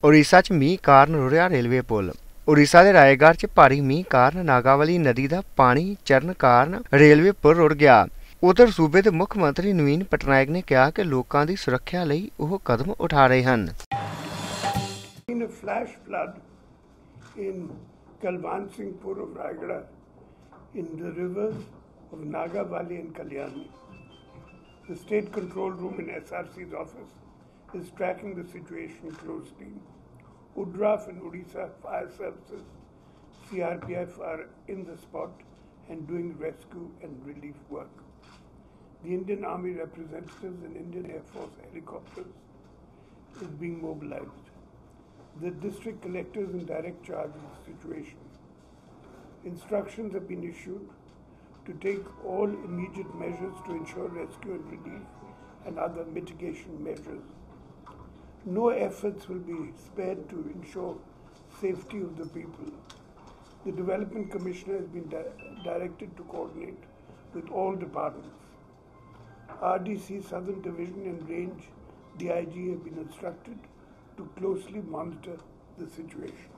ਉੜੀਸਾ 'ਚ ਮੀਂਹ ਕਾਰਨ ਰੁੜਿਆ ਰੇਲਵੇ ਪੁਲ। ਉੜੀਸਾ ਦੇ ਰਾਏਗੜ੍ਹ 'ਚ ਭਾਰੀ ਮੀਂਹ ਕਾਰਨ ਨਾਗਾਵਲੀ ਨਦੀ ਦਾ ਪਾਣੀ ਚੜ੍ਹਨ ਕਾਰਨ ਰੇਲਵੇ ਪੁਲ ਰੁੜ ਗਿਆ। ਉਧਰ ਸੂਬੇ ਦੇ ਮੁੱਖ ਮੰਤਰੀ ਨਵੀਨ ਪਟਨਾਇਕ ਨੇ ਕਿਹਾ ਕਿ ਲੋਕਾਂ ਦੀ ਸੁਰੱਖਿਆ ਲਈ ਉਹ ਕਦਮ ਉਠਾ ਰਹੇ ਹਨ। In a flash flood in Kalwan Singhpur of Raigada in the rivers of Nagavali and Kalyani. The State Control Room in SRC's office is tracking the situation closely. UDRAF and Odisha Fire Services, CRPF are in the spot and doing rescue and relief work. The Indian Army representatives and Indian Air Force helicopters is being mobilized. The district collector is in direct charge of the situation. Instructions have been issued to take all immediate measures to ensure rescue and relief and other mitigation measures. No efforts will be spared to ensure safety of the people. The Development Commissioner has been directed to coordinate with all departments. RDC Southern Division and Range DIG have been instructed to closely monitor the situation.